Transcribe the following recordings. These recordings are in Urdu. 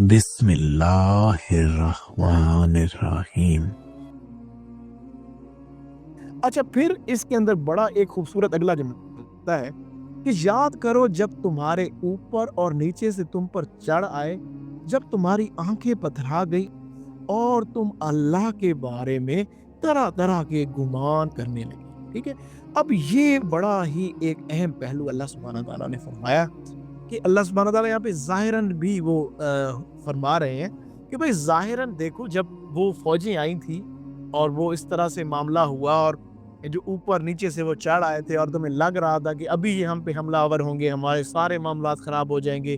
بسم اللہ الرحمن الرحیم۔ اچھا، پھر اس کے اندر بڑا ایک خوبصورت اگلا جملہ ہوتا ہے کہ یاد کرو جب تمہارے اوپر اور نیچے سے تم پر چڑھ آئے، جب تمہاری آنکھیں پتھرا گئی اور تم اللہ کے بارے میں طرح طرح کے گمان کرنے لگے۔ ٹھیک ہے، اب یہ بڑا ہی ایک اہم پہلو اللہ سبحانہ تعالیٰ نے فرمایا کہ اللہ سبحانہ تعالیٰ یہاں پہ ظاہراً بھی وہ فرما رہے ہیں کہ بھائی ظاہراً دیکھو، جب وہ فوجیں آئی تھی اور وہ اس طرح سے معاملہ ہوا اور جو اوپر نیچے سے وہ چڑھ آئے تھے اور تمہیں لگ رہا تھا کہ ابھی یہ ہم پہ حملہ آور ہوں گے، ہمارے سارے معاملات خراب ہو جائیں گے،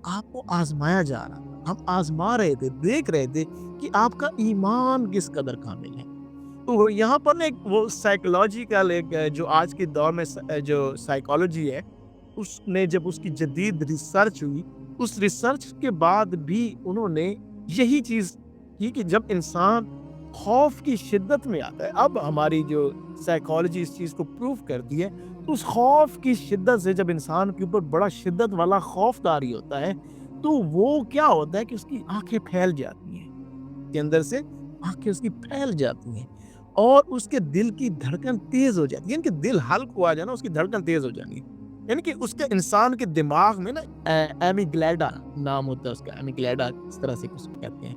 آپ کو آزمایا جا رہا تھا، ہم آزما رہے تھے، دیکھ رہے تھے کہ آپ کا ایمان کس قدر کامل ہے۔ تو یہاں پر نا ایک وہ سائیکولوجیکل ایک جو آج کے دور میں جو سائیکالوجی ہے، اس نے جب اس کی جدید ریسرچ ہوئی، اس ریسرچ کے بعد بھی انہوں نے یہی چیز کی کہ جب انسان خوف کی شدت میں آتا ہے، اب ہماری جو سائیکالوجی اس چیز کو پروف کرتی ہے، تو اس خوف کی شدت سے جب انسان کے اوپر بڑا شدت والا خوف طاری ہوتا ہے، تو وہ کیا ہوتا ہے کہ اس کی آنکھیں پھیل جاتی ہیں، کے اندر سے آنکھیں اس کی پھیل جاتی ہیں اور اس کے دل کی دھڑکن تیز ہو جاتی ہے، یعنی کہ دل ہلک ہوا جانا، اس کی دھڑکن تیز ہو جانی، یعنی کہ اس کے انسان کے دماغ میں نا ایمیگلیڈا نام ہوتا ہے اس کا، ایمیگلیڈا اس طرح سے کچھ کہتے ہیں،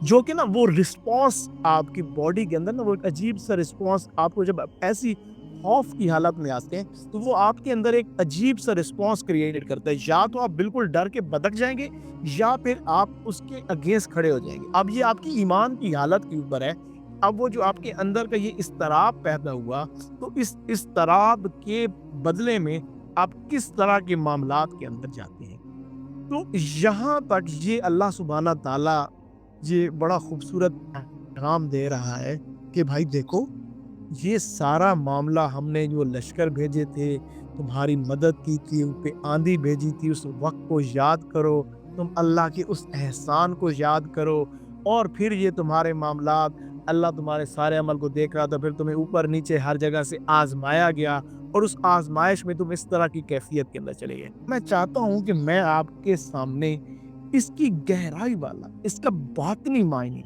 جو کہ نا وہ رسپانس آپ کی باڈی کے اندر نا وہ ایک عجیب سا رسپانس آپ کو جب ایسی خوف کی حالت میں آتے ہیں تو وہ آپ کے اندر ایک عجیب سا رسپانس کریٹ کرتا ہے، یا تو آپ بالکل ڈر کے بدک جائیں گے یا پھر آپ اس کے اگینسٹ کھڑے ہو جائیں گے۔ اب یہ آپ کی ایمان کی حالت کے اوپر ہے۔ اب وہ جو آپ کے اندر کا یہ اضطراب پیدا ہوا، تو اس اضطراب کے بدلے میں آپ کس طرح کے معاملات کے اندر جاتے ہیں۔ تو یہاں تک یہ اللہ سبحانہ تعالیٰ یہ بڑا خوبصورت پیغام دے رہا ہے کہ بھائی دیکھو، یہ سارا معاملہ ہم نے جو لشکر بھیجے تھے، تمہاری مدد کی تھی، ان پہ آندھی بھیجی تھی، اس وقت کو یاد کرو، تم اللہ کے اس احسان کو یاد کرو، اور پھر یہ تمہارے معاملات، اللہ تمہارے سارے عمل کو دیکھ رہا تھا، پھر تمہیں اوپر نیچے ہر جگہ سے آزمایا گیا اور اس آزمائش میں تم اس طرح کی کیفیت کے اندر چلے گئے۔ میں چاہتا ہوں کہ میں آپ کے سامنے اس کی گہرائی والا، اس کا باطنی معنی،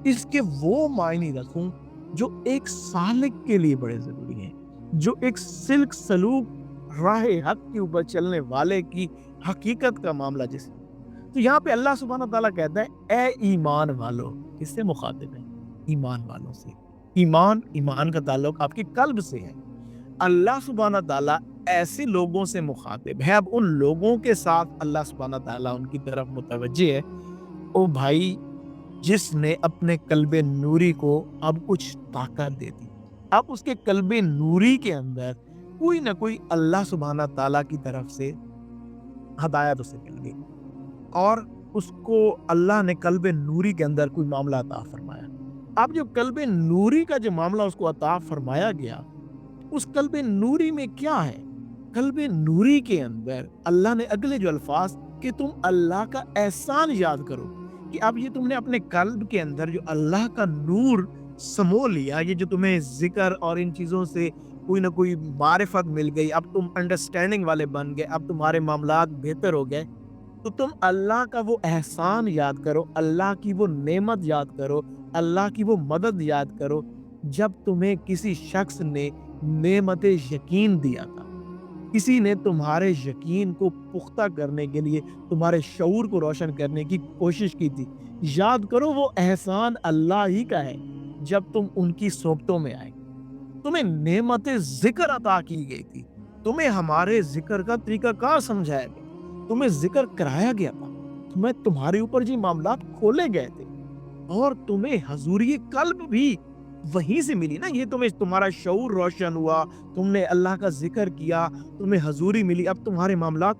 اس کے وہ معنی رکھوں جو ایک سالک کے لیے بڑے ضروری ہیں، جو ایک سلک سلوک راہ حق کے اوپر چلنے والے کی حقیقت کا معاملہ جسے۔ تو یہاں پہ اللہ سبحانہ تعالیٰ کہتا ہے اے ایمان والو، کس سے مخاطب ہے؟ ایمان والوں سے۔ ایمان کا تعلق آپ کے قلب سے ہے۔ اللہ سبحانہ تعالیٰ ایسے لوگوں سے مخاطب ہے، اب ان لوگوں کے ساتھ اللہ سبحانہ تعالیٰ ان کی طرف متوجہ ہے، او بھائی جس نے اپنے قلب نوری کو اب کچھ طاقت دے دی، اب اس کے قلب نوری کے اندر کوئی نہ کوئی اللہ سبحانہ تعالیٰ کی طرف سے ہدایت اسے مل گئی اور اس کو اللہ نے قلب نوری کے اندر کوئی معاملہ عطا فرمایا۔ اب جو قلب نوری کا جو معاملہ اس کو عطا فرمایا گیا، اس قلب نوری میں کیا ہے؟ قلب نوری کے اندر اللہ نے اگلے جو الفاظ کہ تم اللہ کا احسان یاد کرو، کہ اب یہ تم نے اپنے قلب کے اندر جو اللہ کا نور سمو لیا، یہ جو تمہیں ذکر اور ان چیزوں سے کوئی نہ کوئی معرفت مل گئی، اب تم انڈرسٹینڈنگ والے بن گئے، اب تمہارے معاملات بہتر ہو گئے، تو تم اللہ کا وہ احسان یاد کرو، اللہ کی وہ نعمت یاد کرو، اللہ کی وہ مدد یاد کرو، جب تمہیں کسی شخص نے نعمت یقین دیا تھا، کسی نے تمہارے یقین کو پختہ کرنے کے لیے تمہارے شعور کو روشن کرنے کی کوشش کی تھی۔ یاد کرو وہ احسان اللہ ہی کا ہے جب تم ان کی صحبتوں میں آئے، تمہیں نعمت ذکر عطا کی گئی تھی، تمہیں ہمارے ذکر کا طریقہ کار سمجھایا گیا، تمہیں ذکر کرایا گیا تھا، تمہارے اوپر جو معاملات کھولے گئے تھے، اور تمہیں حضوری قلب بھی وہیں سے ملی نا، یہ تمہارا شعور روشن ہوا، تم نے اللہ کا ذکر کیا، تمہیں حضوری ملی، اب تمہارے معاملات۔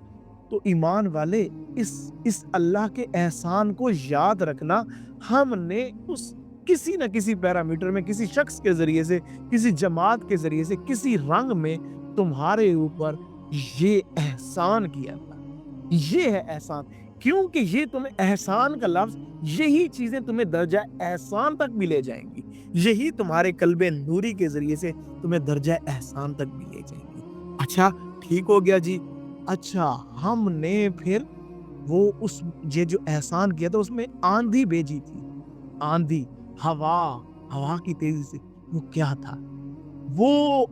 تو ایمان والے، اس اللہ کے احسان کو یاد رکھنا، ہم نے اس کسی نہ کسی پیرامیٹر میں، کسی شخص کے ذریعے سے، کسی جماعت کے ذریعے سے، کسی رنگ میں تمہارے اوپر یہ احسان کیا تھا۔ یہ ہے احسان، کیونکہ یہ تمہیں احسان کا لفظ، یہی چیزیں تمہیں درجہ احسان تک بھی لے جائیں گی، یہی تمہارے قلب نوری کے ذریعے سے تمہیں درجہ احسان تک بھی لے جائیں گی۔ اچھا ٹھیک ہو گیا جی، اچھا ہم نے پھر وہ اس یہ جو احسان کیا تھا اس میں آندھی بھیجی تھی، آندھی، ہوا کی تیزی سے، وہ کیا تھا؟ وہ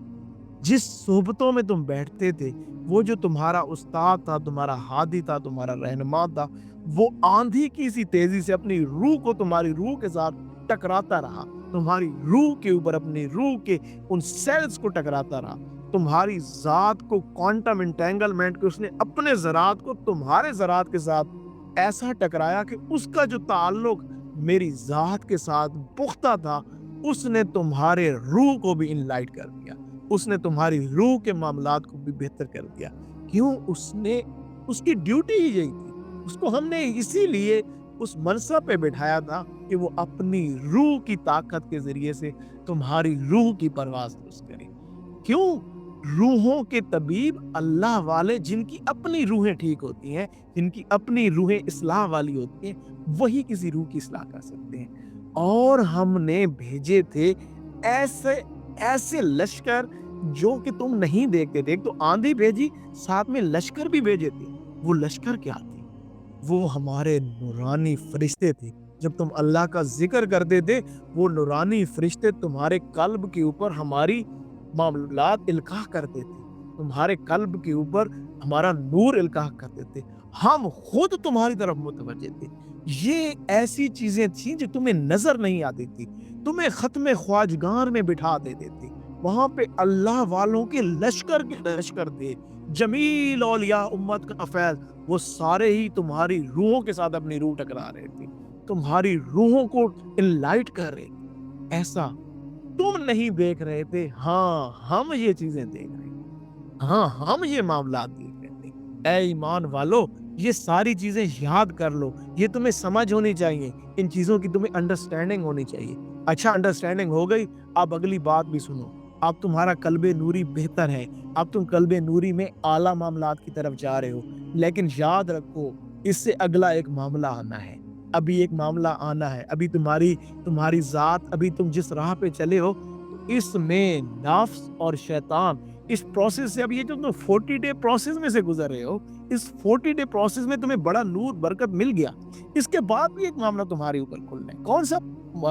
جس صحبتوں میں تم بیٹھتے تھے، وہ جو تمہارا استاد تھا، تمہارا ہادی تھا، تمہارا رہنما تھا، وہ آندھی کی سی تیزی سے اپنی روح کو تمہاری روح کے ساتھ ٹکراتا رہا، تمہاری روح کے اوپر اپنی روح کے ان سیلز کو ٹکراتا رہا، تمہاری ذات کو کوانٹم انٹینگلمنٹ کے اس نے اپنے ذرات کو تمہارے ذرات کے ساتھ ایسا ٹکرایا کہ اس کا جو تعلق میری ذات کے ساتھ پختہ تھا، اس نے تمہارے روح کو بھی انلائٹ کر دیا، اس نے تمہاری روح کے معاملات کو بھی بہتر کر دیا۔ کیوں؟ اس کی ڈیوٹی ہی یہی تھی، اس کو ہم نے اسی لیے اس منصب پہ بٹھایا تھا کہ وہ اپنی روح کی طاقت کے ذریعے سے تمہاری روح کی پرواز درست کرے۔ کیوں؟ روحوں کے طبیب اللہ والے، جن کی اپنی روحیں ٹھیک ہوتی ہیں، جن کی اپنی روحیں اصلاح والی ہوتی ہیں، وہی کسی روح کی اصلاح کر سکتے ہیں۔ اور ہم نے بھیجے تھے ایسے لشکر جو کہ تم نہیں دیکھتے تھے۔ ایک تو آندھی بھیجی، ساتھ میں لشکر بھی بھیجے تھے۔ وہ لشکر کیا تھے؟ وہ ہمارے نورانی فرشتے تھے۔ جب تم اللہ کا ذکر کرتے تھے، وہ نورانی فرشتے تمہارے قلب کے اوپر ہماری معاملات القاء کرتے تھے، تمہارے قلب کے اوپر ہمارا نور القاء کرتے تھے، ہم خود تمہاری طرف متوجہ تھے۔ یہ ایسی چیزیں تھیں جو تمہیں نظر نہیں آتی تھی، تمہیں ختم خواجگان میں بٹھا دیتے تھے۔ وہاں پہ اللہ والوں کے لشکر کے لشکر تھے، جمیل اولیاء امت کا فیض، وہ سارے ہی تمہاری روحوں کے ساتھ اپنی روح ٹکرا رہے تھے، تمہاری روحوں کو انلائٹ کر رہے تھے۔ ایسا تم نہیں دیکھ رہے تھے، ہاں ہم یہ چیزیں دیکھ رہے تھے، ہاں ہم یہ معاملات دیکھ رہے تھے۔ اے ایمان والو، یہ ساری چیزیں یاد کر لو، یہ تمہیں سمجھ ہونی چاہیے، ان چیزوں کی تمہیں انڈرسٹینڈنگ ہونی چاہیے۔ اچھا، انڈرسٹینڈنگ ہو گئی، اب اگلی بات بھی سنو۔ اب تمہارا قلب نوری بہتر ہے، اب تم قلب نوری میں اعلیٰ معاملات کی طرف جا رہے ہو، لیکن یاد رکھو اس سے اگلا ایک معاملہ آنا ہے، ابھی ایک معاملہ آنا ہے۔ ابھی تمہاری ذات، ابھی تم جس راہ پہ چلے ہو، اس میں نفس اور شیطان اس پروسیس سے، اب یہ جو تم 40 ڈے پروسیس میں سے گزر رہے ہو، اس 40 ڈے پروسیس میں تمہیں بڑا نور برکت مل گیا۔ اس کے بعد بھی ایک معاملہ تمہارے اوپر کھلنا ہے۔ کون سا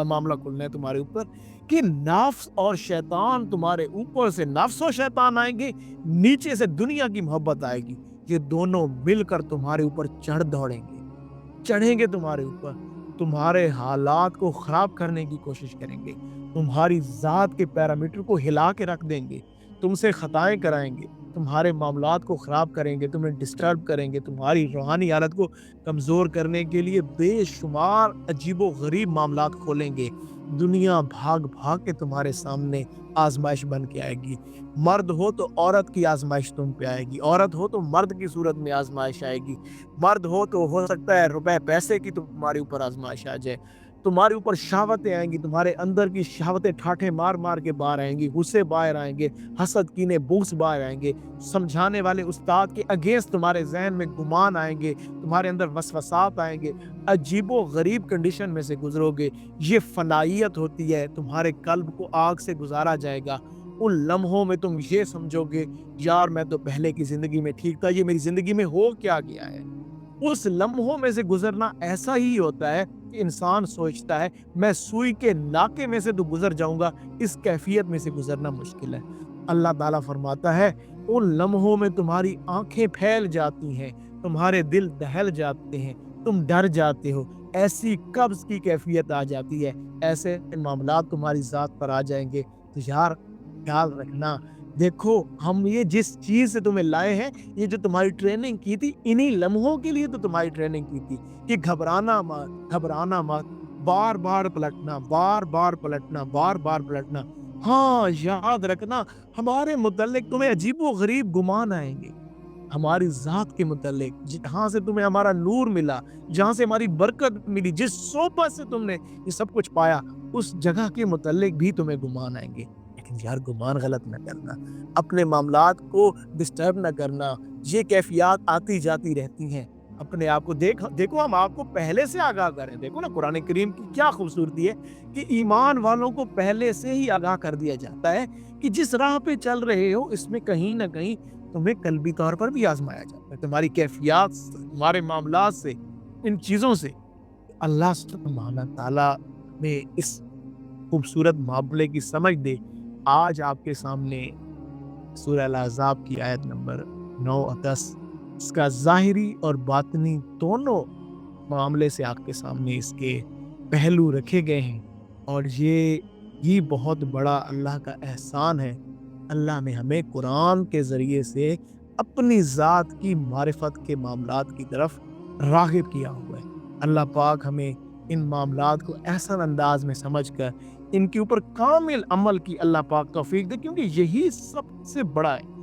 معاملہ کھلنا ہے تمہارے اوپر؟ کہ نفس اور شیطان تمہارے اوپر سے، نفس اور شیطان آئیں گے، نیچے سے دنیا کی محبت آئے گی، یہ دونوں مل کر تمہارے اوپر چڑھیں گے تمہارے اوپر، تمہارے حالات کو خراب کرنے کی کوشش کریں گے، تمہاری ذات کے پیرامیٹر کو ہلا کے رکھ دیں گے، تم سے خطائیں کرائیں گے، تمہارے معاملات کو خراب کریں گے، تمہیں ڈسٹرب کریں گے، تمہاری روحانی حالت کو کمزور کرنے کے لیے بے شمار عجیب و غریب معاملات کھولیں گے۔ دنیا بھاگ کے تمہارے سامنے آزمائش بن کے آئے گی۔ مرد ہو تو عورت کی آزمائش تم پہ آئے گی، عورت ہو تو مرد کی صورت میں آزمائش آئے گی، مرد ہو سکتا ہے روپے پیسے کی تمہارے اوپر آزمائش آ جائے، تمہارے اوپر شہوتیں آئیں گی، تمہارے اندر کی شہوتیں ٹھاٹھے مار کے باہر آئیں گی، غصے باہر آئیں گے، حسد کینے بغض باہر آئیں گے، سمجھانے والے استاد کے اگینسٹ تمہارے ذہن میں گمان آئیں گے، تمہارے اندر وسوسات آئیں گے، عجیب و غریب کنڈیشن میں سے گزرو گے۔ یہ فنائیت ہوتی ہے، تمہارے قلب کو آگ سے گزارا جائے گا۔ ان لمحوں میں تم یہ سمجھو گے، یار میں تو پہلے کی زندگی میں ٹھیک تھا، یہ میری زندگی میں ہو کیا گیا ہے۔ اس لمحوں میں سے گزرنا ایسا ہی ہوتا ہے کہ انسان سوچتا ہے میں سوئی کے ناکے میں سے تو گزر جاؤں گا، اس کیفیت میں سے گزرنا مشکل ہے۔ اللہ تعالیٰ فرماتا ہے ان لمحوں میں تمہاری آنکھیں پھیل جاتی ہیں، تمہارے دل دہل جاتے ہیں، تم ڈر جاتے ہو، ایسی قبض کی کیفیت آ جاتی ہے، ایسے معاملات تمہاری ذات پر آ جائیں گے۔ تو یار خیال رکھنا، دیکھو ہم یہ جس چیز سے تمہیں لائے ہیں، یہ جو تمہاری ٹریننگ کی تھی، انہی لمحوں کے لیے تو تمہاری ٹریننگ کی تھی کہ گھبرانا مت، بار بار پلٹنا۔ ہاں یاد رکھنا، ہمارے متعلق تمہیں عجیب و غریب گمان آئیں گے، ہماری ذات کے متعلق، جہاں سے تمہیں ہمارا نور ملا، جہاں سے ہماری برکت ملی، جس صحبت سے تم نے یہ سب کچھ پایا، اس جگہ کے متعلق بھی تمہیں گمان آئیں گے۔ لیکن یار گمان غلط نہ کرنا، اپنے معاملات کو ڈسٹرب نہ کرنا، یہ کیفیات آتی جاتی رہتی ہیں۔ اپنے آپ کو دیکھو، ہم آپ کو پہلے سے آگاہ کریں۔ دیکھو نا قرآن کریم کی کیا خوبصورتی ہے کہ ایمان والوں کو پہلے سے ہی آگاہ کر دیا جاتا ہے کہ جس راہ پہ چل رہے ہو، اس میں کہیں نہ کہیں تمہیں قلبی طور پر بھی آزمایا جاتا ہے، تمہاری کیفیات سے، تمہارے معاملات سے، ان چیزوں سے۔ اللہ سبحانہ تعالیٰ میں اس خوبصورت معاملے کی سمجھ دے۔ آج آپ کے سامنے سورہ الاحزاب کی آیت نمبر 9 اور 10 اس کا ظاہری اور باطنی دونوں معاملے سے آپ کے سامنے اس کے پہلو رکھے گئے ہیں، اور یہ بہت بڑا اللہ کا احسان ہے۔ اللہ نے ہمیں قرآن کے ذریعے سے اپنی ذات کی معرفت کے معاملات کی طرف راغب کیا ہوا ہے۔ اللہ پاک ہمیں ان معاملات کو احسن انداز میں سمجھ کر ان کے اوپر کامل عمل کی اللہ پاک توفیق دے، کیونکہ یہی سب سے بڑا ہے